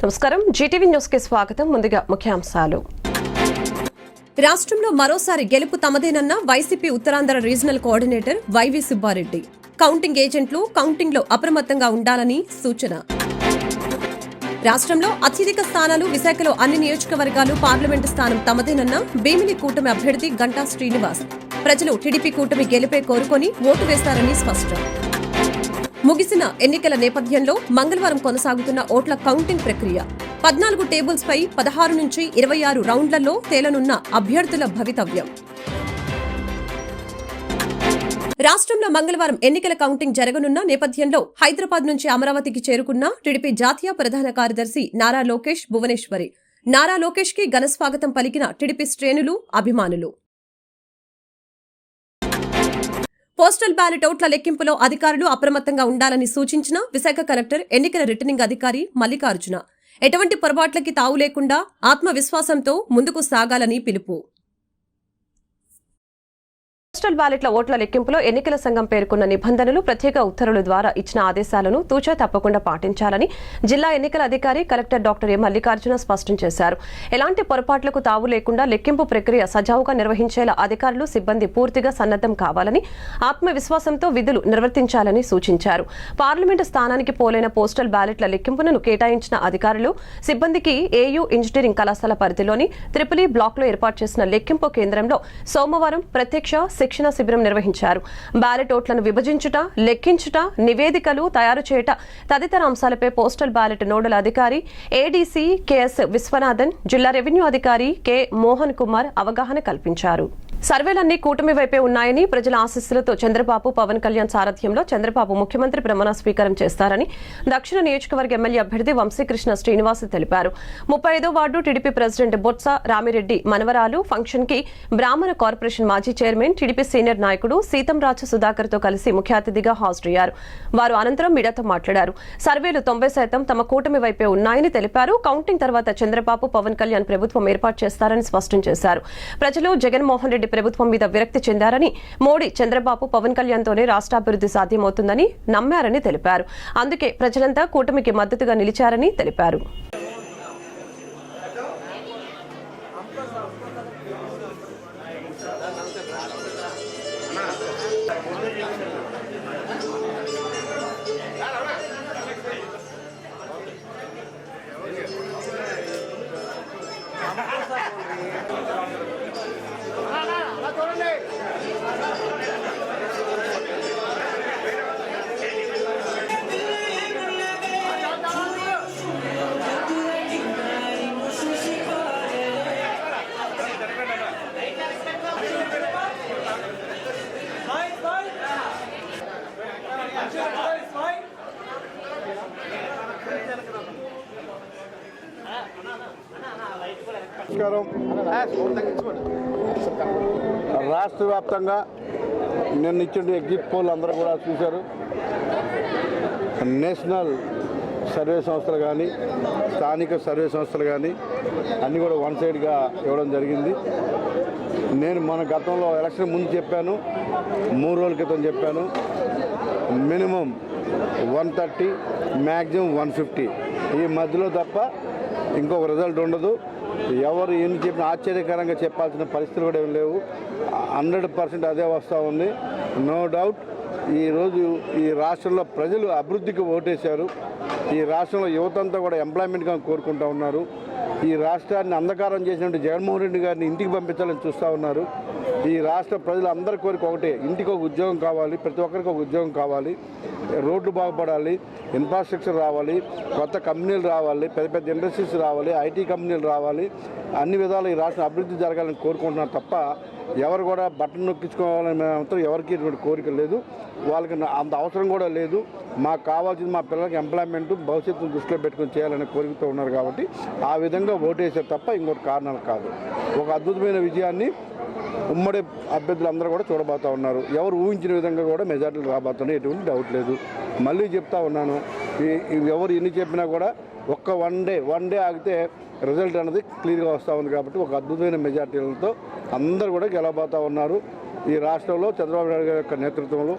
నమస్కారం, Zee TV news కి స్వాగతం. ముందుగా ముఖ్యాంశాలు. రాష్ట్రంలో మరోసారి గెలుపు తమదేనన్న YCP Uttarandhra regional coordinator YV Subbareddy. Counting ఏజెంట్లు కౌంటింగ్ లో అప్రమత్తంగా ఉండాలని సూచన. రాష్ట్రంలో అత్యధిక స్థానాలు విశాఖలో అన్ని నియోజకవర్గాలు పార్లమెంటు స్థానం తమదేనన్న భీమిలి కూటమి అభ్యర్థి గంటా శ్రీనివాస్. ప్రజలు టీడీపీ కూటమి గెలిపే కోరుకొని ఓటు వేస్తారని స్పష్టం. ముగిసిన ఎన్నికల నేపథ్యంలో మంగళవారం కొనసాగుతున్న ఓట్ల కౌంటింగ్ ప్రక్రియ. 14 టేబుల్స్ పై 16 నుంచి 26 రౌండ్లలో తేలనున్న అభ్యర్థుల భవితవ్యం. రాష్ట్రంలో మంగళవారం ఎన్నికల కౌంటింగ్ జరగనున్న నేపథ్యంలో హైదరాబాద్ నుంచి అమరావతికి చేరుకున్న టీడీపీ జాతీయ ప్రధాన కార్యదర్శి నారా లోకేష్ భువనేశ్వరి. నారా లోకేష్ కి ఘనస్వాగతం పలికిన టీడీపీ శ్రేణులు, అభిమానులు. పోస్టల్ బ్యాలెట్ ఓట్ల లెక్కింపులో అధికారులు అప్రమత్తంగా ఉండాలని సూచించిన విశాఖ కలెక్టర్, ఎన్నికల రిటర్నింగ్ అధికారి మల్లికార్జున. ఎటువంటి పొరపాట్లకి తావు లేకుండా ఆత్మవిశ్వాసంతో ముందుకు సాగాలని పిలుపు. పోస్టల్ బ్యాలెట్ల ఓట్ల లెక్కింపులో ఎన్నికల సంఘం పేర్కొన్న నిబంధనలు, ప్రత్యేక ఉత్తర్వుల ద్వారా ఇచ్చిన ఆదేశాలను తూచా తప్పకుండా పాటించాలని జిల్లా ఎన్నికల అధికారి కలెక్టర్ డాక్టర్ ఎం మల్లికార్జున స్పష్టం చేశారు. ఎలాంటి పొరపాట్లకు తావు లేకుండా లెక్కింపు ప్రక్రియ సజావుగా నిర్వహించేలా అధికారులు, సిబ్బంది పూర్తిగా సన్నద్దం కావాలని, ఆత్మవిశ్వాసంతో విధులు నిర్వర్తించాలని సూచించారు. పార్లమెంటు స్థానానికి పోలైన పోస్టల్ బ్యాలెట్ల లెక్కింపును కేటాయించిన అధికారులు, సిబ్బందికి ఏయూ ఇంజనీరింగ్ కళాశాల పరిధిలోని త్రిపులి బ్లాక్ లో ఏర్పాటు చేసిన లెక్కింపు కేంద్రంలో సోమవారం ప్రత్యక్ష శిక్షణ శిబిరం నిర్వహించారు. బ్యాలెట్ ఓట్లను విభజించుట, లెక్కించుట, నివేదికలు తయారు చేయుట తదితర అంశాలపై పోస్టల్ బ్యాలెట్ నోడల్ అధికారి ఏడీసీ కెఎస్ విశ్వనాథన్, జిల్లా రెవెన్యూ అధికారి కె మోహన్ కుమార్ అవగాహన కల్పించారు. సర్వేలన్నీ కూటమి వైపే ఉన్నాయని, ప్రజల ఆశీస్సులతో చంద్రబాబు, పవన్ కళ్యాణ్ సారథ్యంలో చంద్రబాబు ముఖ్యమంత్రి ప్రమాణ స్వీకారం చేస్తారని దక్షిణ నియోజకవర్గ ఎమ్మెల్యే అభ్యర్థి వంశీకృష్ణ శ్రీనివాస్ తెలిపారు. 35వ ward TDP president Botsa Ramireddy మనవరాలు ఫంక్షన్ కి బ్రాహ్మణ కార్పొరేషన్ మాజీ చైర్మన్, టీడీపీ సీనియర్ నాయకుడు సీతంరాజు సుధాకర్ తో కలిసి ముఖ్య అతిథిగా హాజరయ్యారు. వారు అనంతరం మీడియాతో మాట్లాడారు. సర్వేలు 90% తమ కూటమి వైపే ఉన్నాయని తెలిపారు. కౌంటింగ్ తర్వాత చంద్రబాబు, పవన్ కళ్యాణ్ ప్రభుత్వం ఏర్పాటు చేస్తారని స్పష్టం చేశారు. ప్రజలు జగన్మోహన్ రెడ్డి ప్రభుత్వం మీద విరక్తి చెందారని, మోడీ, చంద్రబాబు, పవన్ కళ్యాణ్ తోనే రాష్ట్రాభివృద్ధి సాధ్యమవుతుందని నమ్మారని తెలిపారు. అందుకే ప్రజలంతా కూటమికి మద్దతుగా నిలిచారని తెలిపారు. రాష్ట్ర వ్యాప్తంగా నిన్న ఇచ్చిన ఎగ్జిట్ పోల్ అందరూ కూడా చూశారు. నేషనల్ సర్వే సంస్థలు కానీ, స్థానిక సర్వే సంస్థలు కానీ అన్నీ కూడా వన్ సైడ్గా ఇవ్వడం జరిగింది. నేను మన గతంలో ఎలక్షన్ ముందు చెప్పాను, 3 రోజుల క్రితం చెప్పాను, మినిమం 130, మ్యాక్సిమం 150, ఈ మధ్యలో తప్ప ఇంకొక రిజల్ట్ ఉండదు. ఎవరు ఎన్ని చెప్పినా ఆశ్చర్యకరంగా చెప్పాల్సిన పరిస్థితులు కూడా ఏం లేవు. 100% అదే వస్తూ ఉంది. నో డౌట్ ఈరోజు ఈ రాష్ట్రంలో ప్రజలు అభివృద్ధికి ఓటేశారు. ఈ రాష్ట్రంలో యువతంతా కూడా ఎంప్లాయ్మెంట్గా కోరుకుంటూ ఉన్నారు. ఈ రాష్ట్రాన్ని అంధకారం చేసినట్టు జగన్మోహన్ రెడ్డి గారిని ఇంటికి పంపించాలని చూస్తూ ఉన్నారు. ఈ రాష్ట్ర ప్రజలు అందరి కోరిక ఒకటే, ఇంటికి ఒక ఉద్యోగం కావాలి, ప్రతి ఒక్కరికి ఒక ఉద్యోగం కావాలి, రోడ్లు బాగుపడాలి, ఇన్ఫ్రాస్ట్రక్చర్ రావాలి, కొత్త కంపెనీలు రావాలి, పెద్ద పెద్ద ఇండస్ట్రీస్ రావాలి, ఐటీ కంపెనీలు రావాలి, అన్ని విధాలు ఈ రాష్ట్రం అభివృద్ధి జరగాలని కోరుకుంటున్నారు తప్ప ఎవరు కూడా బట్టను నొక్కించుకోవాలని మాత్రం ఎవరికి ఇటువంటి కోరిక లేదు. వాళ్ళకి అంత అవసరం కూడా లేదు. మాకు కావాల్సింది మా పిల్లలకి ఎంప్లాయ్మెంట్, భవిష్యత్తును దృష్టిలో పెట్టుకుని చేయాలనే కోరికతో ఉన్నారు కాబట్టి ఆ విధంగా ఓటేసారు తప్ప ఇంకోటి కారణాలు కాదు. ఒక అద్భుతమైన విజయాన్ని ఉమ్మడి అభ్యర్థులు అందరూ కూడా చూడబోతూ ఉన్నారు. ఎవరు ఊహించిన విధంగా కూడా మెజార్టీలు రాబోతున్నాయి, ఎటువంటి డౌట్ లేదు. మళ్ళీ చెప్తా ఉన్నాను, ఎవరు ఎన్ని చెప్పినా కూడా ఒక్క వన్ డే ఆగితే రిజల్ట్ అనేది క్లియర్గా వస్తూ ఉంది కాబట్టి ఒక అద్భుతమైన మెజార్టీలతో అందరూ కూడా గెలవబోతూ ఉన్నారు. ఈ రాష్ట్రంలో చంద్రబాబు నాయుడు గారి యొక్క నేతృత్వంలో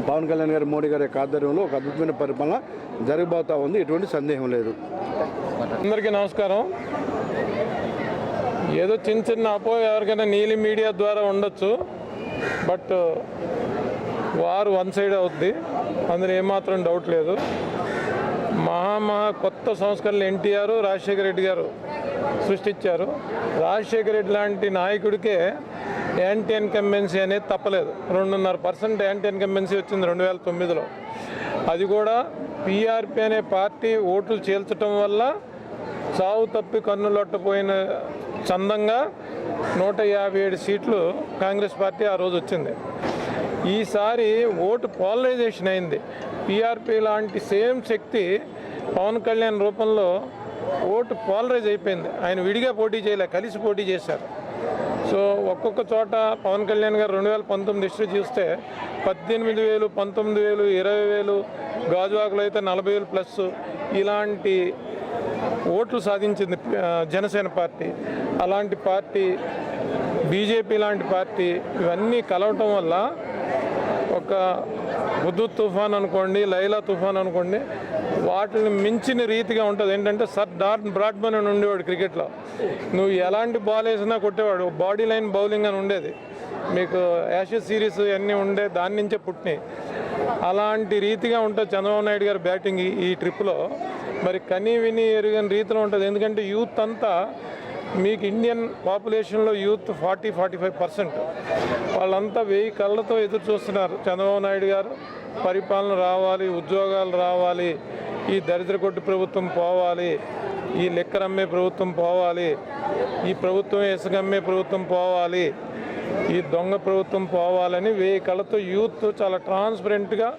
పవన్ కళ్యాణ్ గారు, మోడీ గారి యొక్క ఆధ్వర్యంలో ఒక అద్భుతమైన పరిపాలన జరగబోతా ఉంది. ఎటువంటి సందేహం లేదు. అందరికీ నమస్కారం. ఏదో చిన్న చిన్న అపోహ ఎవరికైనా నీలి మీడియా ద్వారా ఉండొచ్చు, బట్ వారు వన్ సైడ్ అవుద్ది, అందులో ఏమాత్రం డౌట్ లేదు. మహా కొత్త సంస్కరణలు ఎన్టీఆర్, రాజశేఖర రెడ్డి గారు సృష్టించారు. రాజశేఖర రెడ్డి లాంటి నాయకుడికే యాంటీ ఇన్కంబెన్సీ అనేది తప్పలేదు. 2.5% యాంటీ ఇన్కంబెన్సీ వచ్చింది 2009లో. అది కూడా పీఆర్పీ అనే పార్టీ ఓట్లు చీల్చడం వల్ల చావు తప్పి కన్నులొట్టపోయిన చందంగా 157 సీట్లు కాంగ్రెస్ పార్టీ ఆ రోజు వచ్చింది. ఈసారి ఓటు పోలరైజేషన్ అయింది. పీఆర్పీ లాంటి సేమ్ శక్తి పవన్ కళ్యాణ్ రూపంలో ఓటు పోలరైజ్ అయిపోయింది. ఆయన విడిగా పోటీ చేయలే, కలిసి పోటీ చేశారు. సో ఒక్కొక్క చోట పవన్ కళ్యాణ్ గారు 2019 హిస్టరీ చూస్తే 18,000, 19,000, 20,000, గాజువాకలో అయితే 40,000 ప్లస్ ఇలాంటి ఓట్లు సాధించింది జనసేన పార్టీ. అలాంటి పార్టీ, బీజేపీ లాంటి పార్టీ ఇవన్నీ కలవటం వల్ల ఒక హుదూద్ తుఫాన్ అనుకోండి, లైలా తుఫాన్ అనుకోండి, వాటిని మించిన రీతిగా ఉంటుంది. ఏంటంటే సర్ డార్న్ బ్రాడ్మన్ అని ఉండేవాడు క్రికెట్లో. నువ్వు ఎలాంటి బాల్ వేసినా కొట్టేవాడు. బాడీ లైన్ బౌలింగ్ అని ఉండేది. మీకు యాషెస్ సిరీస్ అన్నీ ఉండే దాని నుంచే పుట్టినాయి. అలాంటి రీతిగా ఉంటుంది చంద్రబాబు నాయుడు గారి బ్యాటింగ్ ఈ ట్రిప్లో. మరి కనీ విని ఎరుగని రీతిలో ఉంటుంది. ఎందుకంటే యూత్ అంతా, మీకు ఇండియన్ పాపులేషన్లో యూత్ 40-45%. వాళ్ళంతా 1000 కళ్ళతో ఎదురు చూస్తున్నారు. చంద్రబాబు నాయుడు గారు పరిపాలన రావాలి, ఉద్యోగాలు రావాలి, ఈ దరిద్ర కొట్టు ప్రభుత్వం పోవాలి, ఈ లెక్కరమ్మే ప్రభుత్వం పోవాలి, ఈ ప్రభుత్వం ఇసుగమ్మే ప్రభుత్వం పోవాలి, ఈ దొంగ ప్రభుత్వం పోవాలని 1000 కళ్ళతో యూత్ చాలా ట్రాన్స్పరెంట్గా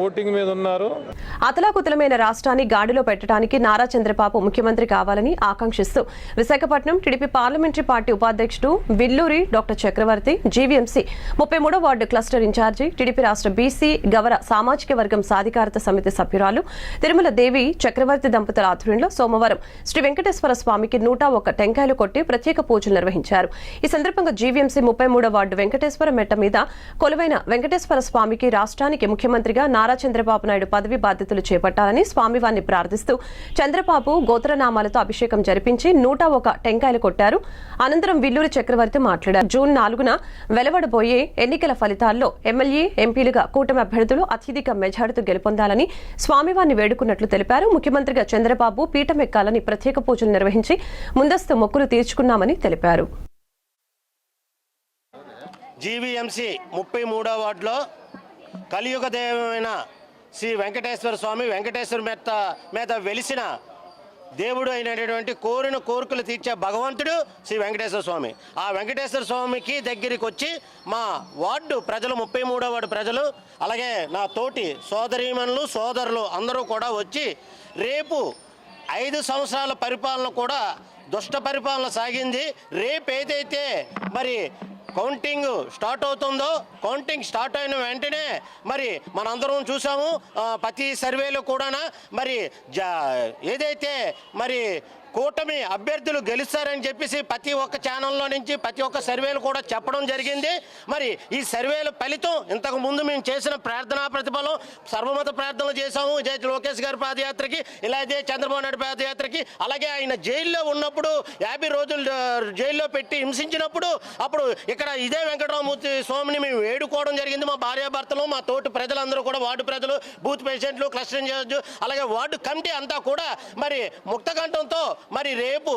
ఓటింగ్ మీద ఉన్నారు. అతలాకుతలమైన రాష్ట్రాన్ని గాడిలో పెట్టడానికి నారా చంద్రబాబు ముఖ్యమంత్రి కావాలని ఆకాంక్షిస్తూ విశాఖపట్నం టీడీపీ పార్లమెంటరీ పార్టీ ఉపాధ్యక్షుడు విల్లూరి డాక్టర్ చక్రవర్తి, జీవీఎంసీ 33వ వార్డు క్లస్టర్ ఇన్ఛార్జి, టీడీపీ రాష్ట్ర బీసీ గవర సామాజిక వర్గం సాధికారత సమితి సభ్యురాలు తిరుమల దేవి చక్రవర్తి దంపతుల ఆధ్వర్యంలో సోమవారం శ్రీ వెంకటేశ్వర స్వామికి 101 టెంకాయలు కొట్టి ప్రత్యేక పూజలు నిర్వహించారు. ఈ సందర్భంగా జీవీఎంసీ 33వ వార్డు వెంకటేశ్వర మెట్ట మీద కొలువైన వెంకటేశ్వర స్వామికి రాష్ట్రానికి ముఖ్యమంత్రిగా నారా చంద్రబాబు నాయుడు పదవి బాధ్యతలు చేపట్టాలని స్వామివారిని ప్రార్థిస్తూ చంద్రబాబు గోత్రనామాలతో అభిషేకం జరిపించి 101 టెంకాయలు కొట్టారు. అనంతరం విల్లూరి చక్రవర్తి మాట్లాడారు. జూన్ 4న వెలువడబోయే ఎన్నికల ఫలితాల్లో ఎమ్మెల్యే, ఎంపీలుగా కూటమి అభ్యర్థులు అత్యధిక మెజార్టీతో గెలుపొందాలని స్వామివారిని వేడుకున్నట్లు తెలిపారు. ముఖ్యమంత్రిగా చంద్రబాబు పీఠమెక్కాలని ప్రత్యేక పూజలు నిర్వహించి ముందస్తు మొక్కులు తీర్చుకున్నామని తెలిపారు. జీవీఎంసీ 33వ వార్డులో కలియుగ దైవమైన శ్రీ వెంకటేశ్వర స్వామి, వెంకటేశ్వర మీద వెలిసిన దేవుడు అయినటువంటి కోరిన కోరికలు తీర్చే భగవంతుడు శ్రీ వెంకటేశ్వర స్వామి. ఆ వెంకటేశ్వర స్వామికి దగ్గరికి వచ్చి మా వార్డు ప్రజలు, 33వ వార్డు ప్రజలు, అలాగే నా తోటి సోదరీమణులు, సోదరులు అందరూ కూడా వచ్చి రేపు 5 సంవత్సరాల పరిపాలన కూడా దుష్ట పరిపాలన సాగింది. రేపు ఏదైతే మరి కౌంటింగ్ స్టార్ట్ అవుతుందో, కౌంటింగ్ స్టార్ట్ అయిన వెంటనే మరి మనందరం చూసాము ప్రతి సర్వేలో కూడా మరి ఏదైతే మరి కూటమి అభ్యర్థులు గెలుస్తారని చెప్పేసి ప్రతి ఒక్క ఛానల్లో నుంచి ప్రతి ఒక్క సర్వేలు కూడా చెప్పడం జరిగింది. మరి ఈ సర్వేల ఫలితం ఇంతకు ముందు మేము చేసిన ప్రార్థనా ప్రతిఫలం, సర్వమత ప్రార్థనలు చేశాము. ఇదే లోకేష్ గారి పాదయాత్రకి, ఇలా ఇదే చంద్రబాబు నాయుడు పాదయాత్రకి, అలాగే ఆయన జైల్లో ఉన్నప్పుడు 50 రోజులు జైల్లో పెట్టి హింసించినప్పుడు అప్పుడు ఇక్కడ ఇదే వెంకటరామమూర్తి స్వామిని మేము వేడుకోవడం జరిగింది. మా భార్యాభర్తలు, మా తోటి ప్రజలందరూ కూడా, వార్డు ప్రజలు, బూత్ పేషెంట్లు, క్లస్టర్ ఇన్ఛార్జ్, అలాగే వార్డు కమిటీ అంతా కూడా మరి ముక్తకంఠంతో మరి రేపు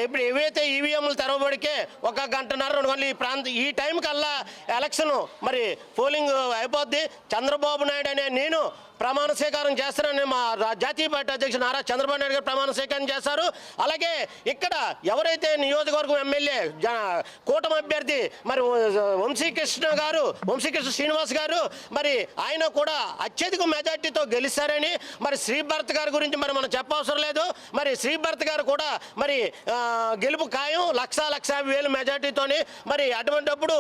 ఇప్పుడు ఏవైతే ఈవీఎంలు తెరవబడికే 1 గంటన్నర 2 గంటలు ఈ టైం కల్లా ఎలక్షన్ మరి పోలింగ్ అయిపోద్ది. చంద్రబాబు నాయుడు అనే నేను ప్రమాణ స్వీకారం చేస్తారని మా జాతీయ పార్టీ అధ్యక్షుడు నారా చంద్రబాబు నాయుడు గారు ప్రమాణ స్వీకారం చేస్తారు. అలాగే ఇక్కడ ఎవరైతే నియోజకవర్గం ఎమ్మెల్యే కూటమి అభ్యర్థి మరి వంశీకృష్ణ శ్రీనివాస్ గారు మరి ఆయన కూడా అత్యధిక మెజార్టీతో గెలిస్తారని, మరి శ్రీభరత్ గారి గురించి మరి మనం చెప్పవసరం లేదు. మరి శ్రీభరత్ గారు కూడా మరి గెలుపు ఖాయం 1,50,000 మెజార్టీతోని. మరి అటువంటిప్పుడు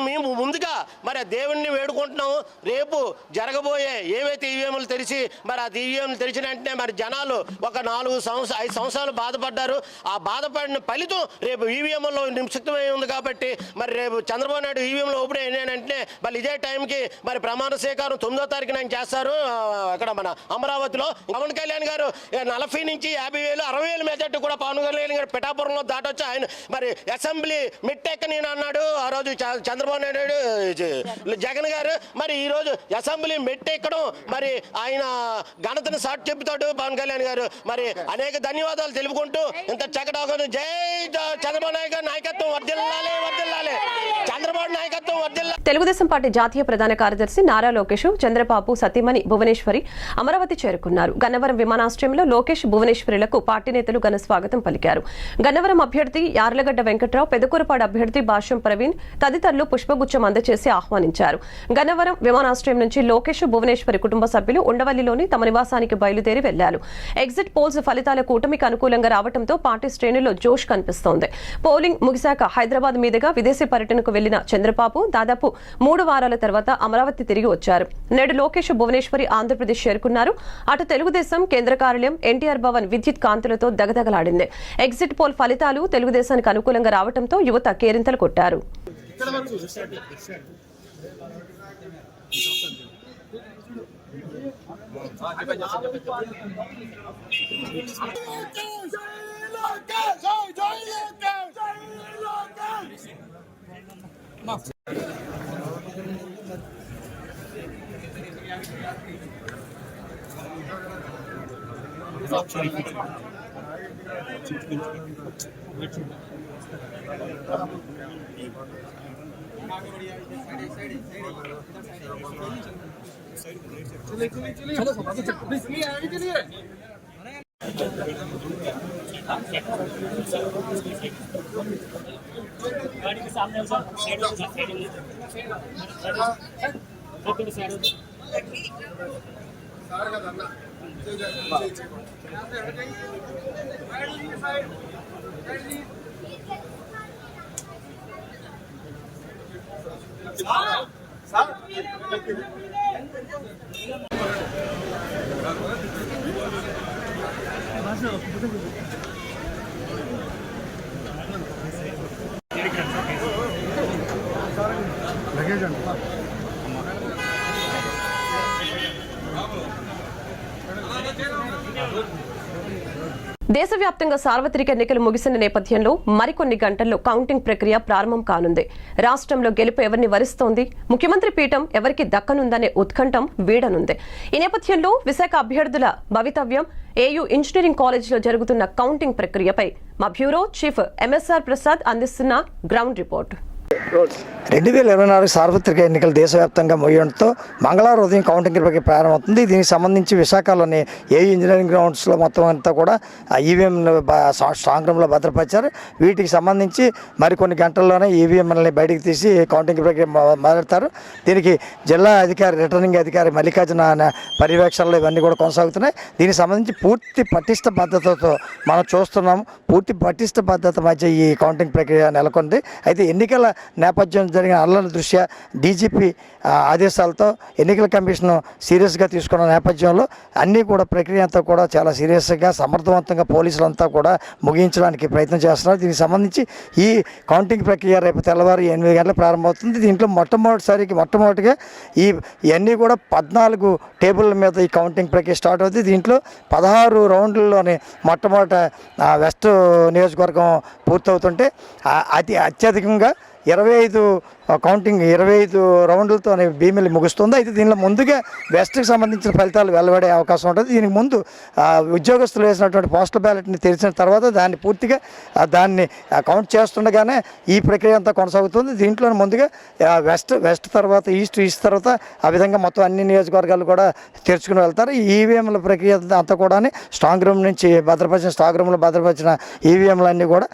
మేము ముందుగా మరి దేవుణ్ణి వేడుకుంటున్నాము. రేపు జరగబోయే ఏవైతే ఈవీఎంలు తెరిచి మరి ఆ ఈవీఎంలు తెరిచిన వెంటనే మరి జనాలు ఒక 5 సంవత్సరాలు బాధపడ్డారు. ఆ బాధపడిన ఫలితం రేపు ఈవీఎంలో నిక్షిప్తమై ఉంది కాబట్టి మరి రేపు చంద్రబాబు నాయుడు ఈవీఎంలో ఓపెన్ అయినాయంటే మళ్ళీ ఇదే టైంకి మరి ప్రమాణ స్వీకారం 9వ తారీఖున ఆయన చేస్తారు అక్కడ మన అమరావతిలో. పవన్ కళ్యాణ్ గారు 40 నుంచి 50,000 60,000 మెజార్టీ కూడా పవన్ కళ్యాణ్ గారు పిఠాపురంలో దాటొచ్చు. ఆయన మరి అసెంబ్లీ మెట్టెక్కని అన్నాడు ఆ రోజు చంద్రబాబు నాయుడు జగన్ గారు. మరి ఈ రోజు అసెంబ్లీ మెట్టెక్కడం మరి ఆయన ఘనతను సాటి చెబుతాడు పవన్ కళ్యాణ్ గారు. మరి అనేక ధన్యవాదాలు తెలుపుకుంటూ ఇంత చక్కటి జై చంద్రబాబు నాయుడు గారి నాయకత్వం వర్ధిల్లాలి, వర్ధిల్లాలి, చంద్రబాబు నాయకత్వం వర్ధిల్లాలి. తెలుగుదేశం పార్టీ జాతీయ ప్రధాన కార్యదర్శి నారా లోకేష్ చంద్రబాబు సతీమణి భువనేశ్వరి అమరావతి చేరుకున్నారు. గన్నవరం విమానాశ్రయంలో లోకేష్ భువనేశ్వరులకు పార్టీ నేతలు ఘన స్వాగతం పలికారు. గన్నవరం అభ్యర్థి యార్లగడ్డ వెంకట్రావు, పెదకూరపాడు అభ్యర్థి భాష్యం ప్రవీణ్ తదితరులు పుష్పగుచ్చం అందజేసి ఆహ్వానించారు. గన్నవరం విమానాశ్రయం నుంచి లోకేష్ భువనేశ్వరి కుటుంబ సభ్యులు ఉండవల్లిలోని తమ నివాసానికి బయలుదేరి వెళ్లారు. ఎగ్జిట్ పోల్స్ ఫలితాల కూటమికి అనుకూలంగా రావడంతో పార్టీ శ్రేణుల్లో జోష్ కనిపిస్తోంది. పోలింగ్ ముగిశాక హైదరాబాద్ మీదుగా విదేశీ పర్యటనకు వెళ్లిన చంద్రబాబు దాదాపు 3 వారాల తర్వాత అమరావతి తిరిగి వచ్చారు. నేడు లోకేష్ భువనేశ్వరి ఆంధ్రప్రదేశ్ చేరుకున్నారు. అటు తెలుగుదేశం కేంద్ర కార్యాలయం ఎన్టీఆర్ భవన్ విద్యుత్ కాంతులతో దగదగలాడింది. ఎగ్జిట్ పోల్ ఫలితాలు తెలుగుదేశానికి అనుకూలంగా రావడంతో యువత కేరింతలు కొట్టారు. దేశవ్యాప్తంగా సార్వత్రిక ఎన్నికలు ముగిసిన నేపథ్యంలో మరికొన్ని గంటల్లో కౌంటింగ్ ప్రక్రియ ప్రారంభం కానుంది. రాష్ట్రంలో గెలుపు ఎవరిని వరిస్తోంది, ముఖ్యమంత్రి పీఠం ఎవరికి దక్కనుందనే ఉత్కంఠం వీడనుంది. ఈ నేపథ్యంలో విశాఖ అభ్యర్థుల భవితవ్యం ఏయూ ఇంజనీరింగ్ కాలేజీలో జరుగుతున్న కౌంటింగ్ ప్రక్రియపై మా బ్యూరో చీఫ్ ఎంఎస్ఆర్ ప్రసాద్ అందిస్తున్న గ్రౌండ్ రిపోర్ట్. 2024 సార్వత్రిక ఎన్నికలు దేశవ్యాప్తంగా ముగియడంతో మంగళవారం ఉదయం కౌంటింగ్ ప్రక్రియ ప్రారంభమవుతుంది. దీనికి సంబంధించి విశాఖలోని ఏయూ ఇంజనీరింగ్ గ్రౌండ్స్లో మొత్తం అంతా కూడా ఈవీఎంలు స్ట్రాంగ్ రూమ్లో భద్రపరిచారు. వీటికి సంబంధించి మరికొన్ని గంటల్లోనే ఈవీఎంలని బయటికి తీసి కౌంటింగ్ ప్రక్రియ మొదలెడతారు. దీనికి జిల్లా అధికారి రిటర్నింగ్ అధికారి మల్లికార్జున పర్యవేక్షణలో ఇవన్నీ కూడా కొనసాగుతున్నాయి. దీనికి సంబంధించి పూర్తి పటిష్ట పద్ధతితో మనం చూస్తున్నాము. పూర్తి పటిష్ట పద్ధతి మధ్య ఈ కౌంటింగ్ ప్రక్రియ నెలకొంది. అయితే ఎన్నికల నేపథ్యం జరిగిన అల్లర్ల దృష్ట్యా డీజీపీ ఆదేశాలతో ఎన్నికల కమిషన్ సీరియస్గా తీసుకున్న నేపథ్యంలో అన్నీ కూడా ప్రక్రియ అంతా కూడా చాలా సీరియస్గా సమర్థవంతంగా పోలీసులంతా కూడా ముగించడానికి ప్రయత్నం చేస్తున్నారు. దీనికి సంబంధించి ఈ కౌంటింగ్ ప్రక్రియ రేపు తెల్లవారు 8 గంటలకు ప్రారంభమవుతుంది. దీంట్లో మొట్టమొదటిగా ఇవన్నీ కూడా 14 టేబుల్ల మీద ఈ కౌంటింగ్ ప్రక్రియ స్టార్ట్ అవుతుంది. దీంట్లో 16 రౌండ్లలోని మొట్టమొదట వెస్ట్ నియోజకవర్గం పూర్తవుతుంటే అత్యధికంగా 25 రౌండ్లతో భీమిలి ముగుస్తుంది. అయితే దీనిలో ముందుగా వెస్ట్కి సంబంధించిన ఫలితాలు వెలువడే అవకాశం ఉంటుంది. దీనికి ముందు ఉద్యోగస్తులు వేసినటువంటి పోస్టల్ బ్యాలెట్ని తెరిచిన తర్వాత దాన్ని పూర్తిగా దాన్ని కౌంట్ చేస్తుండగానే ఈ ప్రక్రియ అంతా కొనసాగుతుంది. దీంట్లో ముందుగా వెస్ట్ తర్వాత ఈస్ట్ తర్వాత ఆ విధంగా మొత్తం అన్ని నియోజకవర్గాలు కూడా తెరుచుకుని వెళ్తారు. ఈ ఈవీఎంల ప్రక్రియ అంతా కూడా స్ట్రాంగ్ రూమ్ నుంచి స్ట్రాంగ్ రూమ్లో భద్రపరిచిన ఈవీఎంలన్నీ కూడా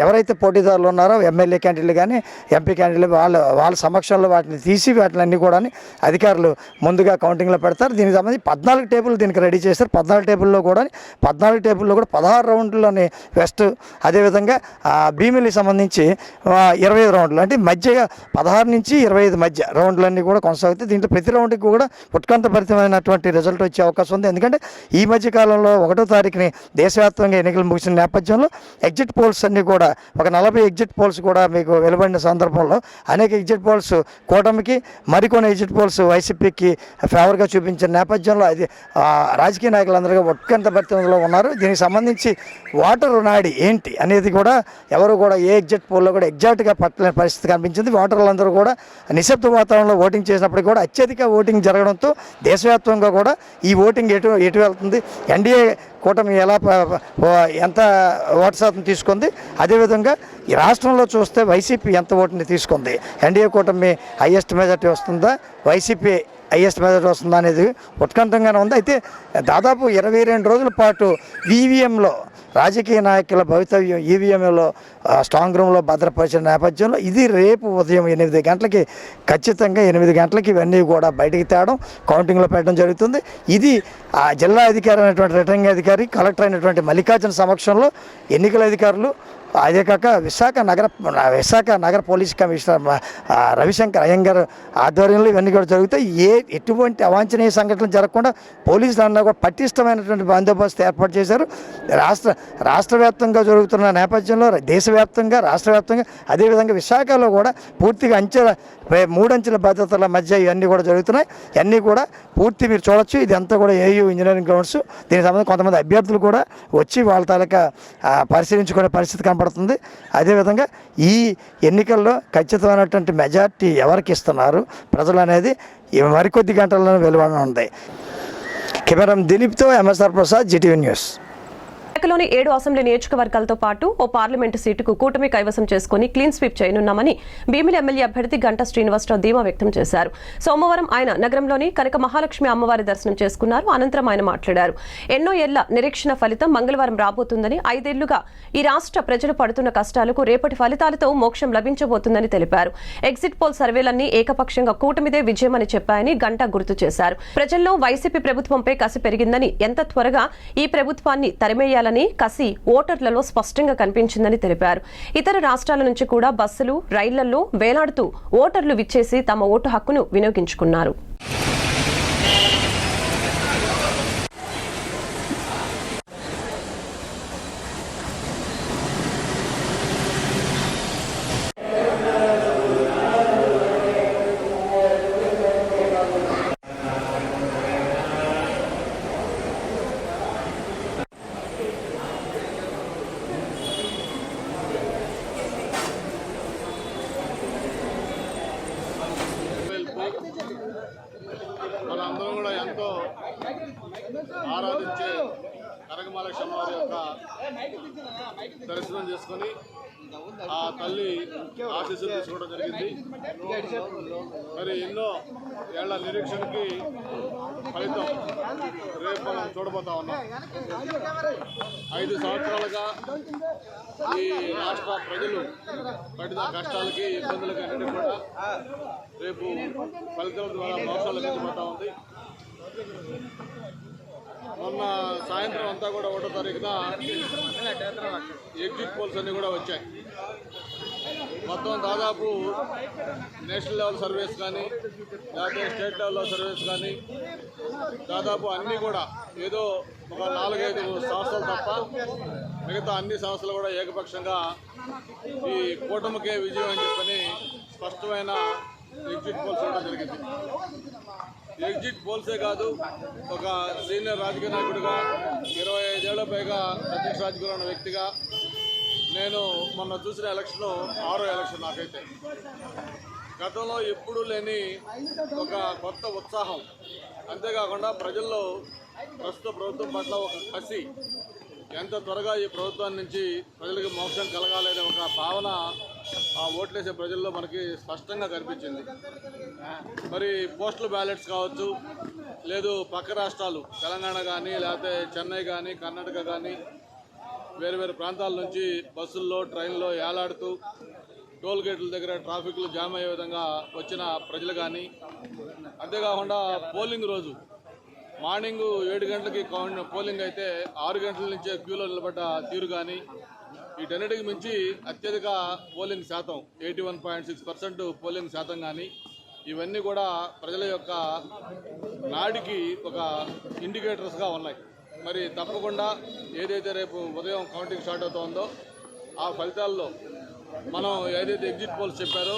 ఎవరైతే పోటీదారులు ఉన్నారో ఎమ్మెల్యే క్యాండిడేట్లు కానీ ఎంపీ క్యాండిడేట్లు వాళ్ళు వాళ్ళ సమక్షంలో వాటిని తీసి వాటిని కూడా అధికారులు ముందుగా కౌంటింగ్లో పెడతారు. దీనికి సంబంధించి 14 టేబుల్ దీనికి రెడీ చేశారు. 14 టేబుల్లో కూడా 16 రౌండ్లోని వెస్ట్, అదేవిధంగా భీమిలికి సంబంధించి 25 రౌండ్లు, అంటే మధ్యగా 16 నుంచి 25 మధ్య రౌండ్లన్నీ కూడా కొనసాగుతాయి. దీంట్లో ప్రతి రౌండ్కి కూడా ఉత్కంఠభరితమైనటువంటి రిజల్ట్ వచ్చే అవకాశం ఉంది. ఎందుకంటే ఈ మధ్య కాలంలో 1వ తారీఖుని దేశవ్యాప్తంగా ఎన్నికలు ముగిసిన నేపథ్యంలో ఎగ్జిట్ పోల్స్ అన్నీ కూడా ఒక 40 ఎగ్జిట్ పోల్స్ కూడా మీకు వెలువడిన సందర్భంలో అనేక ఎగ్జిట్ పోల్స్ కూటమికి, మరికొన్ని ఎగ్జిట్ పోల్స్ వైసీపీకి ఫేవర్గా చూపించిన నేపథ్యంలో అది రాజకీయ నాయకులందరూ ఉత్కంఠభరితంలో ఉన్నారు. దీనికి సంబంధించి ఓటరు నాడి ఏంటి అనేది కూడా ఎవరు కూడా ఏ ఎగ్జిట్ పోల్లో కూడా ఎగ్జాక్ట్గా పట్టలేని పరిస్థితి కనిపించింది. ఓటర్లందరూ కూడా నిశ్శబ్ద వాతావరణంలో ఓటింగ్ చేసినప్పటికీ కూడా అత్యధిక ఓటింగ్ జరగడంతో దేశవ్యాప్తంగా కూడా ఈ ఓటింగ్ ఎటు వెళ్తుంది, ఎన్డీఏ కూటమి ఎంత ఓటు శాతం తీసుకుంది, అదేవిధంగా ఈ రాష్ట్రంలో చూస్తే వైసీపీ ఎంత ఓటుని తీసుకుంది, ఎన్డీఏ కూటమి హైయెస్ట్ మెజార్టీ వస్తుందా, వైసీపీ హైయెస్ట్ మెజార్టీ వస్తుందా అనేది ఉత్కంఠంగానే ఉంది. అయితే దాదాపు 22 రోజుల పాటు ఈవీఎంలో రాజకీయ నాయకుల భవితవ్యం ఈవీఎంలో స్ట్రాంగ్ రూమ్లో భద్రపరిచిన నేపథ్యంలో ఇది రేపు ఉదయం 8 గంటలకి, ఖచ్చితంగా 8 గంటలకి ఇవన్నీ కూడా బయటికి తేవడం, కౌంటింగ్లో పెట్టడం జరుగుతుంది. ఇది జిల్లా అధికారి అయినటువంటి రిటర్నింగ్ అధికారి, కలెక్టర్ అయినటువంటి మల్లికార్జున సమక్షంలో ఎన్నికల అధికారులు, అదే కాక విశాఖ నగర పోలీస్ కమిషనర్ రవిశంకర్ అయ్యంగార్ ఆధ్వర్యంలో ఇవన్నీ కూడా జరుగుతాయి. ఎటువంటి అవాంఛనీయ సంఘటనలు జరగకుండా పోలీసులు అన్నా కూడా పటిష్టమైనటువంటి బందోబస్తు ఏర్పాటు చేశారు. రాష్ట్ర వ్యాప్తంగా జరుగుతున్న నేపథ్యంలో దేశవ్యాప్తంగా, రాష్ట్ర వ్యాప్తంగా, అదేవిధంగా విశాఖలో కూడా పూర్తిగా 3 అంచెల భద్రతల మధ్య ఇవన్నీ కూడా జరుగుతున్నాయి. ఇవన్నీ కూడా పూర్తి మీరు చూడొచ్చు. ఇదంతా కూడా ఏయూ ఇంజనీరింగ్ గ్రౌండ్స్. దీనికి సంబంధించి కొంతమంది అభ్యర్థులు కూడా వచ్చి వాళ్ళ తాలూకా పరిశీలించుకునే పరిస్థితి కనపడుతుంది. అదేవిధంగా ఈ ఎన్నికల్లో ఖచ్చితమైనటువంటి మెజార్టీ ఎవరికి ఇస్తున్నారు ప్రజలు అనేది మరికొద్ది గంటల్లో వెలువడనుంది. కెమెరా దిలీప్తో ఎంఎస్ఆర్ ప్రసాద్, జీటీవీ న్యూస్. విశాఖలోని 7 అసెంబ్లీ నియోజకవర్గాలతో పాటు ఓ పార్లమెంటు సీటుకు కూటమి కైవసం చేసుకుని క్లీన్ స్వీప్ చేయనున్నామని భీమిలి ఎమ్మెల్యే అభ్యర్థి గంటా శ్రీనివాసరావు ధీమా వ్యక్తం చేశారు. సోమవారం ఆయన నగరంలోని కనక మహాలక్ష్మి అమ్మవారి దర్శనం చేసుకున్నారు. అనంతరం ఆయన మాట్లాడారు. ఎన్నో ఏళ్ల నిరీక్షణ ఫలితం మంగళవారం రాబోతుందని, 5 ఏళ్లుగా ఈ రాష్ట్ర ప్రజలు పడుతున్న కష్టాలకు రేపటి ఫలితాలతో మోక్షం లభించబోతుందని తెలిపారు. ఎగ్జిట్ పోల్ సర్వేలన్నీ ఏకపక్షంగా కూటమిదే విజయమని చెప్పాయని గంటా గుర్తు చేశారు. ప్రజల్లో వైసీపీ ప్రభుత్వంపై కసి పెరిగిందని, ఎంత త్వరగా ఈ ప్రభుత్వాన్ని తరిమేయాలని కసి ఓటర్లలో స్పష్టంగా కనిపించిందని తెలిపారు. ఇతర రాష్ట్రాల నుంచి కూడా బస్సులు, రైళ్లలో వేలాడుతూ ఓటర్లు విచ్చేసి తమ ఓటు హక్కును వినియోగించుకున్నారు. మనందరం కూడా ఎంతో ఆరాధించే కనకమహాలక్ష్మి అమ్మవారి యొక్క దర్శనం చేసుకొని ఆ తల్లి ఆశీస్సులు తీసుకోవడం జరిగింది. మరి ఎన్నో ఏళ్ల నిరీక్షణకి ఫలితం రేపు మనం చూడబోతా ఉన్నాం. 5 సంవత్సరాలుగా ఈ రాష్ట్ర ప్రజలు పడిన కష్టాలకి, ఇబ్బందులకి అన్నిటి కూడా రేపు ఫలితం ద్వారా మోసాలు లభించబోతా ఉంది. మొన్న సాయంత్రం అంతా కూడా 1వ తారీఖున ఎగ్జిట్ పోల్స్ అన్నీ కూడా వచ్చాయి. మొత్తం దాదాపు నేషనల్ లెవెల్ సర్వేస్ కానీ, లేకపోతే స్టేట్ లెవెల్లో సర్వేస్ కానీ, దాదాపు అన్నీ కూడా ఏదో ఒక 4-5 సంస్థలు తప్ప మిగతా అన్ని సంస్థలు కూడా ఏకపక్షంగా ఈ కూటమికే విజయం అని చెప్పని స్పష్టమైన ఎగ్జిట్ పోల్స్ చూడడం జరిగింది. ఎగ్జిట్ పోల్సే కాదు, ఒక సీనియర్ రాజకీయ నాయకుడిగా 25 ఏళ్ల పైగా ప్రత్యక్ష రాజకీయంలో ఉన్న వ్యక్తిగా నేను మొన్న చూసిన ఎలక్షను 6వ ఎలక్షన్ నాకైతే. గతంలో ఎప్పుడూ లేని ఒక కొత్త ఉత్సాహం, అంతేకాకుండా ప్రజల్లో ప్రస్తుత ప్రభుత్వం పట్ల ఒక కసి, ఎంత త్వరగా ఈ ప్రభుత్వం నుంచి ప్రజలకు మోక్షం కలగాలనే ఒక భావన ఆ ఓట్లేసే ప్రజల్లో మనకి స్పష్టంగా కనిపించింది. మరి పోస్టల్ బ్యాలెట్స్ కావచ్చు, లేదు పక్క రాష్ట్రాలు తెలంగాణ కానీ, లేకపోతే చెన్నై కానీ, కర్ణాటక కానీ, వేరు వేరు ప్రాంతాల నుంచి బస్సుల్లో, ట్రైన్లో ఏలాడుతూ టోల్ గేట్ల దగ్గర ట్రాఫిక్లు జామ్ అయ్యే విధంగా వచ్చిన ప్రజలు కానీ, అంతేకాకుండా పోలింగ్ రోజు మార్నింగ్ 7 గంటలకి పోలింగ్ అయితే 6 గంటల నుంచే క్యూలో నిలబడ్డ తీరు కానీ, వీటన్నిటికి మించి అత్యధిక పోలింగ్ శాతం 81.6% పోలింగ్ శాతం కానీ, ఇవన్నీ కూడా ప్రజల యొక్క నాడికి ఒక ఇండికేటర్స్గా ఉన్నాయి. మరి తప్పకుండా ఏదైతే రేపు ఉదయం కౌంటింగ్ స్టార్ట్ అవుతుందో ఆ ఫలితాల్లో మనం ఏదైతే ఎగ్జిట్ పోల్స్ చెప్పారో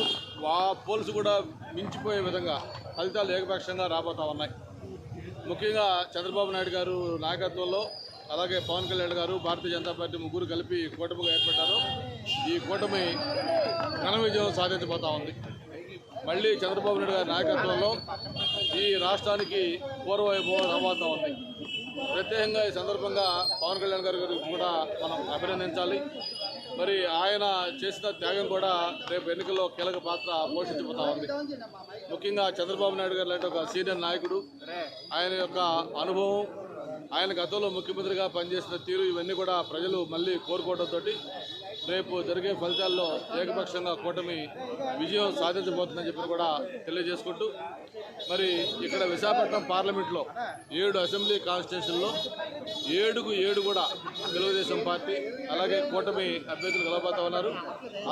ఆ పోల్స్ కూడా మించిపోయే విధంగా ఫలితాలు ఏకపక్షంగా రాబోతూ ఉన్నాయి. ముఖ్యంగా చంద్రబాబు నాయుడు గారు నాయకత్వంలో, అలాగే పవన్ కళ్యాణ్ గారు, భారతీయ జనతా పార్టీ ముగ్గురు కలిపి కూటమిగా ఏర్పడ్డారు. ఈ కూటమి ఘన విజయం సాధించబోతా ఉంది. మళ్ళీ చంద్రబాబు నాయుడు గారి నాయకత్వంలో ఈ రాష్ట్రానికి పూర్వవైభవం రాబోతూ ఉంది. ప్రత్యేకంగా ఈ సందర్భంగా పవన్ కళ్యాణ్ గారి గురించి కూడా మనం అభినందించాలి. మరి ఆయన చేసిన త్యాగం కూడా రేపు ఎన్నికల్లో కీలక పాత్ర పోషించబోతా ఉంది. ముఖ్యంగా చంద్రబాబు నాయుడు గారు లాంటి ఒక సీనియర్ నాయకుడు, ఆయన యొక్క అనుభవం, ఆయన గతంలో ముఖ్యమంత్రిగా పనిచేసిన తీరు, ఇవన్నీ కూడా ప్రజలు మళ్ళీ కోరుకోవడంతో రేపు జరిగే ఫలితాల్లో ఏకపక్షంగా కూటమి విజయం సాధించబోతుందని చెప్పి కూడా తెలియజేసుకుంటూ, మరి ఇక్కడ విశాఖపట్నం పార్లమెంట్లో 7 అసెంబ్లీ కాన్స్టిట్యూషన్లో 7 కూడా తెలుగుదేశం పార్టీ, అలాగే కూటమి అభ్యర్థులు కలబోతా ఉన్నారు.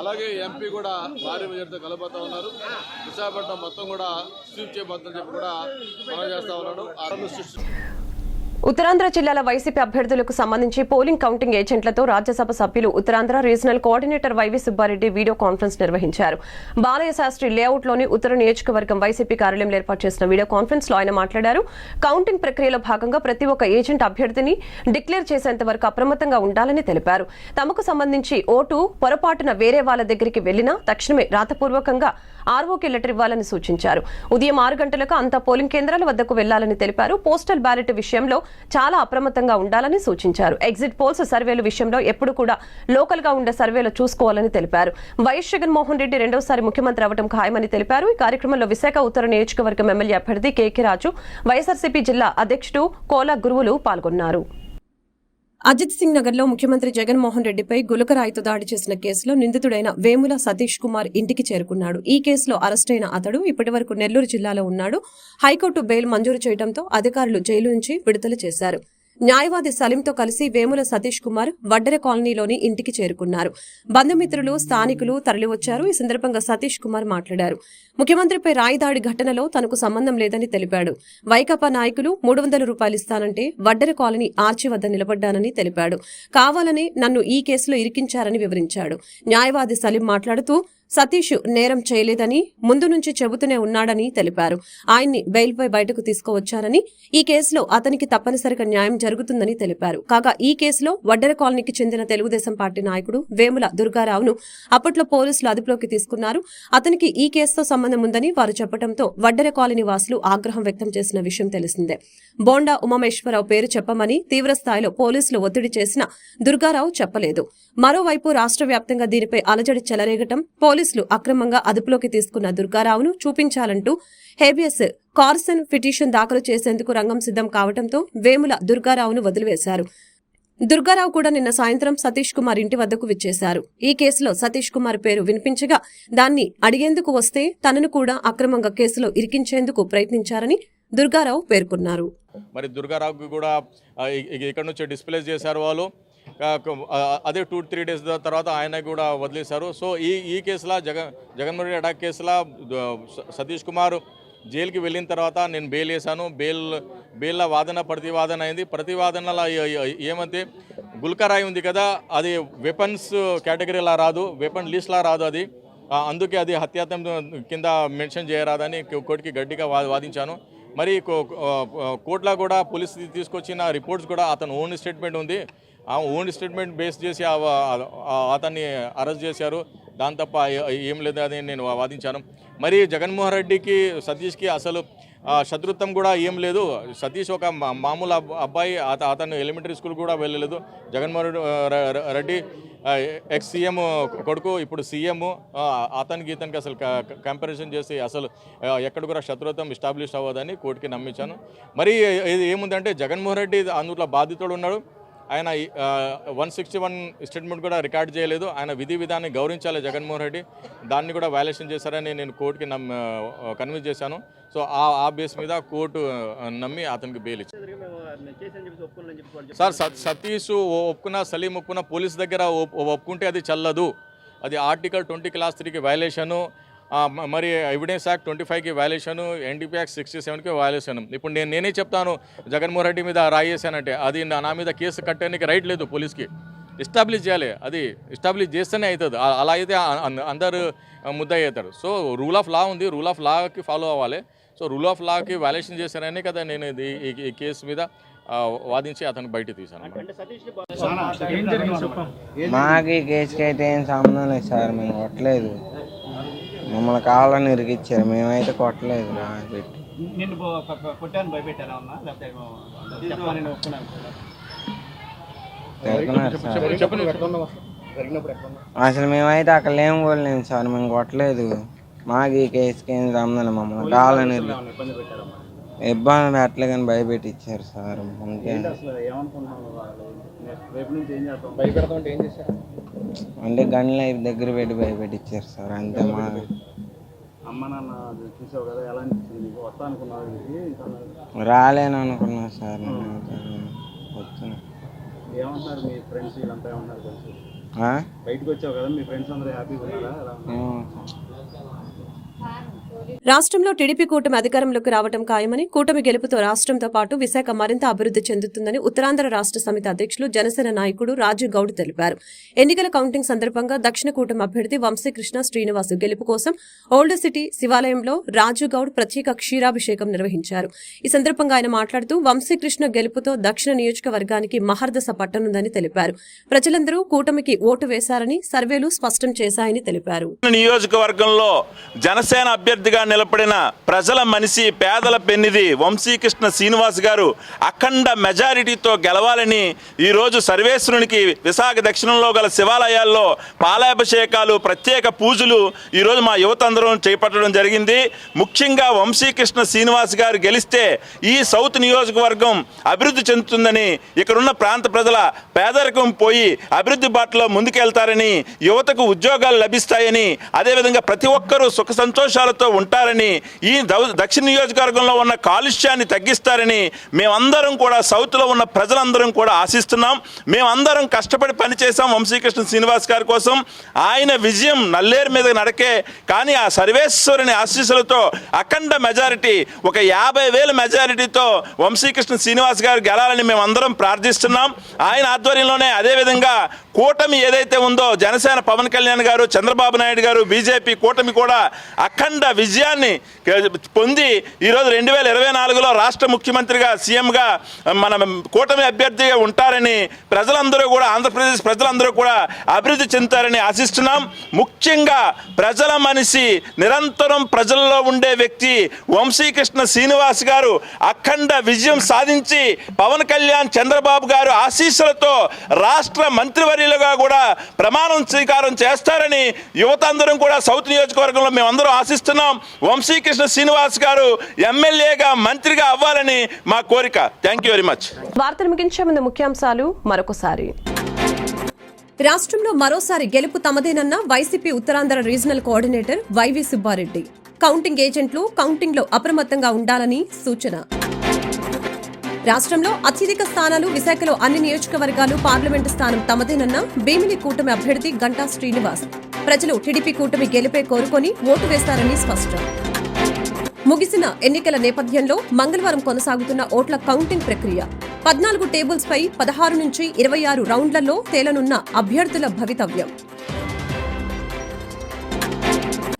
అలాగే ఎంపీ కూడా భారీ మెజార్టీతో కలబోతా ఉన్నారు. విశాఖపట్నం మొత్తం కూడా స్వీప్ చేయబోతుందని చెప్పి కూడా మనం చేస్తా ఉన్నాడు. ఉత్తరాంధ్ర జిల్లాల వైసీపీ అభ్యర్థులకు సంబంధించి పోలింగ్ కౌంటింగ్ ఏజెంట్లతో రాజ్యసభ సభ్యులు Uttarandhra regional coordinator YV Subbareddy video conference నిర్వహించారు. బాలయ్య శాస్త్రి లేఅవుట్లోని ఉత్తర నియోజకవర్గం వైసీపీ కార్యాలయంలో ఏర్పాటు చేసిన వీడియో కాన్ఫరెన్స్ లో ఆయన మాట్లాడారు. కౌంటింగ్ ప్రక్రియలో భాగంగా ప్రతి ఒక్క ఏజెంట్ అభ్యర్థిని డిక్లేర్ చేసేంత వరకు అప్రమత్తంగా ఉండాలని తెలిపారు. తమకు సంబంధించి ఓటు పొరపాటున వేరే వాళ్ళ దగ్గరికి వెళ్లినా తక్షణమే రాతపూర్వకంగా ఆర్ఓకి లెటర్ ఇవ్వాలని సూచించారు. ఉదయం 6 గంటలకు అంతా పోలింగ్ కేంద్రాల వద్దకు వెళ్లాలని తెలిపారు. పోస్టల్ బ్యాలెట్ విషయంలో చాలా అప్రమత్తంగా ఉండాలని సూచించారు. ఎగ్జిట్ పోల్స్ సర్వేల విషయంలో ఎప్పుడు కూడా లోకల్ గా ఉండే సర్వేలు చూసుకోవాలని తెలిపారు. వైఎస్ జగన్మోహన్ రెడ్డి రెండోసారి ముఖ్యమంత్రి అవడం ఖాయమని తెలిపారు. ఈ కార్యక్రమంలో విశాఖ ఉత్తర నియోజకవర్గం ఎమ్మెల్యే అభ్యర్థి కేకే రాజు, వైఎస్ఆర్సీపీ జిల్లా అధ్యక్షుడు కోల గురువులు పాల్గొన్నారు. అజిత్ సింగ్ నగర్ లో ముఖ్యమంత్రి జగన్మోహన్ రెడ్డిపై గులకరాయితో దాడి చేసిన కేసులో నిందితుడైన వేముల సతీష్ కుమార్ ఇంటికి చేరుకున్నాడు. ఈ కేసులో అరెస్టైన అతడు ఇప్పటివరకు నెల్లూరు జిల్లాలో ఉన్నాడు. హైకోర్టు బెయిల్ మంజూరు చేయడంతో అధికారులు జైలు నుంచి విడుదల చేశారు. న్యాయవాది సలీంతో కలిసి వేముల సతీష్ కుమార్ వడ్డెర కాలనీలోని ఇంటికి చేరుకున్నారు. బంధుమిత్రులు, స్థానికులు తరలివచ్చారు. ఈ సందర్భంగా సతీష్ కుమార్ మాట్లాడారు. ముఖ్యమంత్రిపై రాయిదాడి ఘటనలో తనకు సంబంధం లేదని తెలిపాడు. వైకాపా నాయకులు 300 రూపాయలు ఇస్తానంటే వడ్డెర కాలనీ ఆర్చి వద్ద నిలబడ్డానని తెలిపాడు. కావాలని నన్ను ఈ కేసులో ఇరికించారని వివరించాడు. న్యాయవాది సలీం మాట్లాడుతూ సతీష్ నేరం చేయలేదని ముందు నుంచి చెబుతూనే ఉన్నాడని తెలిపారు. ఆయన్ని బెయిల్పై బయటకు తీసుకువచ్చారని, ఈ కేసులో అతనికి తప్పనిసరిగా న్యాయం జరుగుతుందని తెలిపారు. కాగా ఈ కేసులో వడ్డెర కాలనీకి చెందిన తెలుగుదేశం పార్టీ నాయకుడు వేముల దుర్గారావును అప్పట్లో పోలీసులు అదుపులోకి తీసుకున్నారు. అతనికి ఈ కేసుతో సంబంధం ఉందని వారు చెప్పడంతో వడ్డెర కాలనీ వాసులు ఆగ్రహం వ్యక్తం చేసిన విషయం తెలిసిందే. బోండా ఉమామేశ్వరరావు పేరు చెప్పమని తీవ్రస్థాయిలో పోలీసులు ఒత్తిడి చేసినా దుర్గారావు చెప్పలేదు. మరోవైపు రాష్ట్ర వ్యాప్తంగా దీనిపై అలజడి చెలరేగటం, పోలీసులు అక్రమంగా అదుపులోకి తీసుకున్న దుర్గారావును చూపించాలంటూ హేబియస్ కార్సన్ పిటిషన్ దాఖలు చేసేందుకు రంగం సిద్ధం కావడంతో వేముల దుర్గారావును వదిలివేశారు. దుర్గారావు కూడా నిన్న సాయంత్రం సతీష్ కుమార్ ఇంటి వద్దకు విచ్చేశారు. ఈ కేసులో సతీష్ కుమార్ పేరు వినిపించగా దాన్ని అడిగేందుకు వస్తే తనను కూడా అక్రమంగా కేసులో ఇరికించేందుకు ప్రయత్నించారని దుర్గారావు పేర్కొన్నారు. మరి దుర్గారావుకి కూడా ఇక్కడ నుంచి డిస్ప్లేస్ చేశారు వాళ్ళు. అదే 2-3 డేస్ తర్వాత ఆయన కూడా వదిలేశారు. సో ఈ కేసులో జగన్మోహన్ రెడ్డి అటాక్ కేసులో సతీష్ కుమార్ జైలుకి వెళ్ళిన తర్వాత నేను బెయిల్ వేశాను. బెయిల్లో వాదన ప్రతివాదన అయింది. ప్రతివాదనలో ఏమంటే గుల్కరాయి ఉంది కదా, అది వెపన్స్ కేటగిరీలా రాదు, వెపన్ లిస్ట్లా రాదు. అది అందుకే అది హత్యాయత్నం కింద మెన్షన్ చేయరాదని కోర్టుకి గట్టిగా వాదించాను. మరి కోర్టులో కూడా పోలీసు తీసుకొచ్చిన రిపోర్ట్స్ కూడా అతను ఓన్ స్టేట్మెంట్ ఉంది. ఆ ఓన్ స్టేట్మెంట్ బేస్ చేసి అతన్ని అరెస్ట్ చేశారు. దాని తప్ప ఏం లేదు అని నేను వాదించాను. మరి జగన్మోహన్ రెడ్డికి సతీష్కి అసలు శత్రుత్వం కూడా ఏం లేదు. సతీష్ ఒక మామూలు అబ్బాయి, అతను ఎలిమెంటరీ స్కూల్ కూడా వెళ్ళలేదు. జగన్మోహన్ రెడ్డి ఎక్స్ సీఎం కొడుకు, ఇప్పుడు సీఎం. ఇతనికి అసలు కంపారిజన్ చేసి అసలు ఎక్కడ కూడా శత్రుత్వం ఎస్టాబ్లిష్ అవ్వదని కోర్టుకి నమ్మించాను. మరి ఇది ఏముందంటే జగన్మోహన్ రెడ్డి అందులో బాధితుడు ఉన్నాడు. ఆయన 161 స్టేట్మెంట్ కూడా రికార్డ్ చేయలేదు. ఆయన విధి విధాన్ని గౌరవించాలి జగన్మోహన్ రెడ్డి, దాన్ని కూడా వైలేషన్ చేశారని నేను కోర్టుకి కన్విన్స్ చేశాను. సో ఆ బేస్ మీద కోర్టు నమ్మి అతనికి బెయిల్ ఇచ్చింది. సార్ సతీష్ ఒప్పుకున్న, సలీం ఒప్పుకున్న, పోలీస్ దగ్గర ఒప్పుకుంటే అది చల్లదు. అది ఆర్టికల్ 20 క్లాస్ 3కి వైలేషను, మరి ఎవిడెన్స్ యాక్ట్ 25కి వైలేషను, ఎన్డీపీ యాక్ట్ 67కి వైలేషను. ఇప్పుడు నేనే చెప్తాను జగన్మోహన్ రెడ్డి మీద రాయేసానంటే అది నా మీద కేసు కట్టడానికి రైట్ లేదు. పోలీస్కి ఎస్టాబ్లిష్ చేయాలి, అది ఎస్టాబ్లిష్ చేస్తేనే అవుతుంది. అలా అయితే అందరు ముద్దాయి అవుతారు. సో రూల్ ఆఫ్ లా ఉంది, రూల్ ఆఫ్ లాకి ఫాలో అవ్వాలి. సో రూల్ ఆఫ్ లాకి వైలేషన్ చేశారనే కదా నేను ఈ కేసు మీద వాదించి అతను బయట తీశాను. మాకు ఈ కేసుకి అయితే ఏం సంబంధం లేదు సార్, మేము కొట్టలేదు. మమ్మల్ని కావాలని ఇరికిచ్చారు, మేమైతే కొట్టలేదు. అసలు మేమైతే అక్కడ లేము పోలేము సార్, మేము కొట్టలేదు. మాకు ఈ కేసుకి ఏం సంబంధం లేదు, మమ్మల్ని కావాలని ఇబ్బంది పెట్టలే కానీ భయపెట్టించారు సార్. అంటే గన్ల దగ్గర పెట్టి భయపెట్టించారు సార్, అంతే. మా రాలేను అనుకున్నా సార్. రాష్ట్రంలో టీడీపీ కూటమి అధికారంలోకి రావడం ఖాయమని, కూటమి గెలుపుతో రాష్ట్రంతో పాటు విశాఖ మరింత అభివృద్ధి చెందుతుందని ఉత్తరాంధ్ర రాష్ట్ర సమితి అధ్యక్షులు జనసేన నాయకుడు రాజు గౌడ్ తెలిపారు. ఎన్నికల కౌంటింగ్ సందర్భంగా దక్షిణ కూటమి అభ్యర్థి వంశీకృష్ణ శ్రీనివాస్ గెలుపు కోసం ఓల్డ్ సిటీ శివాలయంలో రాజు గౌడ్ ప్రత్యేక క్షీరాభిషేకం నిర్వహించారు. ఈ సందర్భంగా ఆయన మాట్లాడుతూ వంశీకృష్ణ గెలుపుతో దక్షిణ నియోజకవర్గానికి మహర్దశ పట్టనుందని తెలిపారు. ప్రజలందరూ కూటమికి ఓటు వేశారని సర్వేలు స్పష్టం చేశాయని తెలిపారు. నియోజకవర్గంలో జనసేన అభ్యర్థిగా నిలబడిన ప్రజల మనిషి, పేదల పెన్నిది వంశీకృష్ణ శ్రీనివాస్ గారు అఖండ మెజారిటీతో గెలవాలని ఈరోజు సర్వేశ్వరునికి విశాఖ దక్షిణంలో గల శివాలయాల్లో పాలాభిషేకాలు, ప్రత్యేక పూజలు ఈరోజు మా యువత అందరం చేపట్టడం జరిగింది. ముఖ్యంగా వంశీకృష్ణ శ్రీనివాస్ గారు గెలిస్తే ఈ సౌత్ నియోజకవర్గం అభివృద్ధి చెందుతుందని, ఇక్కడున్న ప్రాంత ప్రజల పేదరికం పోయి అభివృద్ధి బాటలో ముందుకెళ్తారని, యువతకు ఉద్యోగాలు లభిస్తాయని, అదేవిధంగా ప్రతి ఒక్కరూ సుఖ సంతోషాలతో ఉంటారని, ఈ దక్షిణ నియోజకవర్గంలో ఉన్న కాలుష్యాన్ని తగ్గిస్తారని మేమందరం కూడా సౌత్లో ఉన్న ప్రజలందరం కూడా ఆశిస్తున్నాం. మేమందరం కష్టపడి పనిచేసాం వంశీకృష్ణ శ్రీనివాస్ గారి కోసం. ఆయన విజయం నల్లేరు మీద నడకే, కానీ ఆ సర్వేశ్వరుని ఆశీస్సులతో అఖండ మెజారిటీ, ఒక 50,000 మెజారిటీతో వంశీకృష్ణ శ్రీనివాస్ గారు గెలాలని మేమందరం ప్రార్థిస్తున్నాం. ఆయన ఆధ్వర్యంలోనే అదేవిధంగా కూటమి ఏదైతే ఉందో జనసేన పవన్ కళ్యాణ్ గారు, చంద్రబాబు నాయుడు గారు, బీజేపీ కూటమి కూడా అఖండ విజయాన్ని పొంది ఈరోజు 2024లో రాష్ట్ర ముఖ్యమంత్రిగా, సీఎంగా మన కూటమి అభ్యర్థిగా ఉంటారని ప్రజలందరూ కూడా, ఆంధ్రప్రదేశ్ ప్రజలందరూ కూడా అభివృద్ధి చెందుతారని ఆశిస్తున్నాం. ముఖ్యంగా ప్రజల మనిషి, నిరంతరం ప్రజల్లో ఉండే వ్యక్తి వంశీకృష్ణ శ్రీనివాస్ గారు అఖండ విజయం సాధించి పవన్ కళ్యాణ్, చంద్రబాబు గారు ఆశీస్సులతో రాష్ట్ర మంత్రివర్యులుగా కూడా ప్రమాణం స్వీకారం చేస్తారని యువత అందరం కూడా సౌత్ నియోజకవర్గంలో మేమందరం ఆశిస్తున్నాం. వంశీకృష్ణ శ్రీనివాస్ గారు ఎమ్మెల్యేగా, మంత్రిగా అవ్వాలని మా కోరిక. Thank you very much. వార్తలు ముగించే ముందు ముఖ్యాంశాలు మరొకసారి. రాష్ట్రంలో మరోసారి గెలుపు తమదేనన్న YCP Uttarandhra regional coordinator YV Subbareddy. Counting ఏజెంట్లు కౌంటింగ్లో అప్రమత్తంగా ఉండాలని సూచన. రాష్ట్రంలో అత్యధిక స్థానాలు విశాఖలో అన్ని నియోజకవర్గాలు పార్లమెంటు స్థానం తమదేనన్న భీమిలి కూటమి అభ్యర్థి గంటా శ్రీనివాస్. ప్రజలు టీడీపీ కూటమి గెలిపే కోరుకొని ఓటు వేస్తారని స్పష్టం. ముగిసిన ఎన్నికల నేపథ్యంలో మంగళవారం కొనసాగుతున్న ఓట్ల కౌంటింగ్ ప్రక్రియ. 14 టేబుల్స్ పై 16 నుంచి 26 రౌండ్లలో తేలనున్న అభ్యర్థుల భవితవ్యం.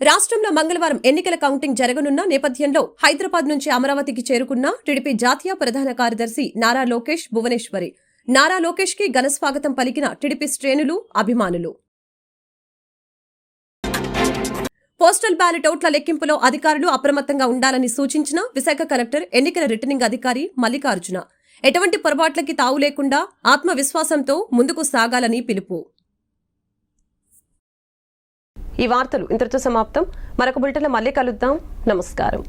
రాష్ట్రంలో మంగళవారం ఎన్నికల కౌంటింగ్ జరగనున్న నేపథ్యంలో హైదరాబాద్ నుంచి అమరావతికి చేరుకున్న టీడీపీ జాతీయ ప్రధాన కార్యదర్శి నారా లోకేష్ భువనేశ్వరి. నారా లోకేష్ కి ఘనస్వాగతం పలికిన టీడీపీ శ్రేణులు, అభిమానులు. పోస్టల్ బ్యాలెట్ ఓట్ల లెక్కింపులో అధికారులు అప్రమత్తంగా ఉండాలని సూచించిన విశాఖ కలెక్టర్, ఎన్నికల రిటర్నింగ్ అధికారి మల్లికార్జున. ఎటువంటి పొరపాట్లకి తావు లేకుండా ఆత్మవిశ్వాసంతో ముందుకు సాగాలని పిలుపు. ఈ వార్తలు ఇంతటితో సమాప్తం. మరొక బులెటిన్లో మళ్ళీ కలుద్దాం. నమస్కారం.